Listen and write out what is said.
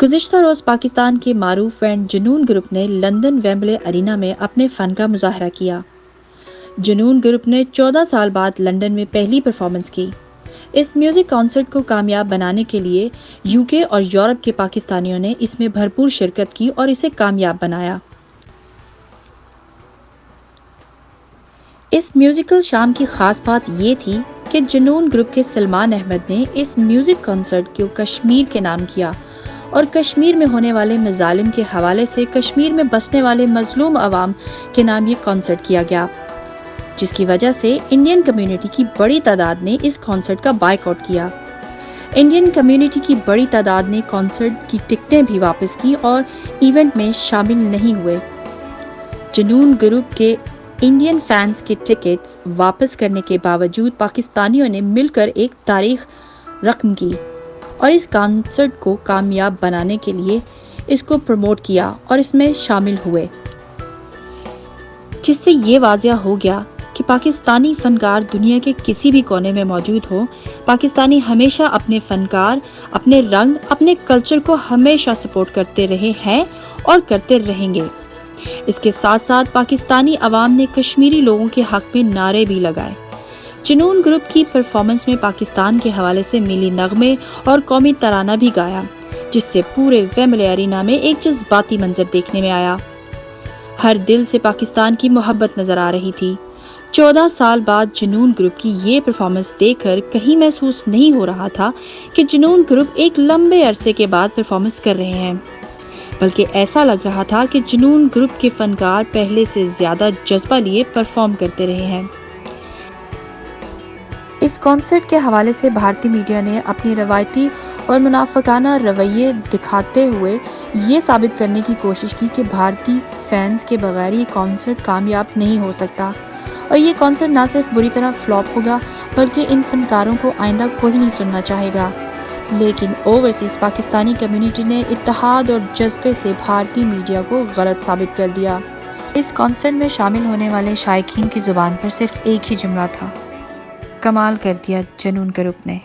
गुज़िश्ता रोज़ पाकिस्तान के मारूफ बैंड जुनून ग्रुप ने लंदन वेम्बले अरीना में अपने फ़न का मुज़ाहरा किया। जुनून ग्रुप ने 14 साल बाद लंदन में पहली परफॉर्मेंस की। इस म्यूज़िक कॉन्सर्ट को कामयाब बनाने के लिए यूके और यूरोप के पाकिस्तानियों ने इसमें भरपूर शिरकत की और इसे कामयाब बनाया। इस म्यूज़िकल शाम की ख़ास बात ये थी कि जुनून ग्रुप के सलमान अहमद ने इस म्यूज़िक कॉन्सर्ट को कश्मीर के नाम किया और कश्मीर में होने वाले मज़ालिम के हवाले से कश्मीर में बसने वाले मज़लूम अवाम के नाम ये कॉन्सर्ट किया गया, जिसकी वजह से इंडियन कम्युनिटी की बड़ी तादाद ने इस कॉन्सर्ट का बायकॉट किया। इंडियन कम्युनिटी की बड़ी तादाद ने कॉन्सर्ट की टिकटें भी वापस की और इवेंट में शामिल नहीं हुए। जुनून ग्रुप के इंडियन फैंस के टिकट्स वापस करने के बावजूद पाकिस्तानियों ने मिलकर एक तारीख रकम की और इस कॉन्सर्ट को कामयाब बनाने के लिए इसको प्रमोट किया और इसमें शामिल हुए, जिससे ये वाज़िया हो गया कि पाकिस्तानी फ़नकार दुनिया के किसी भी कोने में मौजूद हो, पाकिस्तानी हमेशा अपने फ़नकार, अपने रंग, अपने कल्चर को हमेशा सपोर्ट करते रहे हैं और करते रहेंगे। इसके साथ साथ पाकिस्तानी अवाम ने कश्मीरी लोगों के हक में नारे भी लगाए। जुनून ग्रुप की परफॉर्मेंस में पाकिस्तान के हवाले से मिली नगमे और कौमी तराना भी गाया, जिससे पूरे वेम्बले अरीना में एक जज्बाती मंजर देखने में आया। हर दिल से पाकिस्तान की मोहब्बत नजर आ रही थी। 14 साल बाद जुनून ग्रुप की ये परफॉर्मेंस देखकर कहीं महसूस नहीं हो रहा था कि जुनून ग्रुप एक लंबे अरसे के बाद परफॉर्मेंस कर रहे हैं, बल्कि ऐसा लग रहा था कि जुनून ग्रुप के फनकार पहले से ज्यादा जज्बा लिए परफॉर्म करते रहे हैं। इस कॉन्सर्ट के हवाले से भारतीय मीडिया ने अपनी रवायती और मुनाफिकाना रवैये दिखाते हुए ये साबित करने की कोशिश की कि भारतीय फैंस के बगैर ये कॉन्सर्ट कामयाब नहीं हो सकता और ये कॉन्सर्ट ना सिर्फ बुरी तरह फ्लॉप होगा बल्कि इन फनकारों को आइंदा कोई नहीं सुनना चाहेगा। लेकिन ओवरसीज़ पाकिस्तानी कम्युनिटी ने इत्तेहाद और जज्बे से भारतीय मीडिया को गलत साबित कर दिया। इस कॉन्सर्ट में शामिल होने वाले शायकीन की ज़ुबान पर सिर्फ एक ही जुमला था, कमाल कर दिया जुनून ग्रुप ने।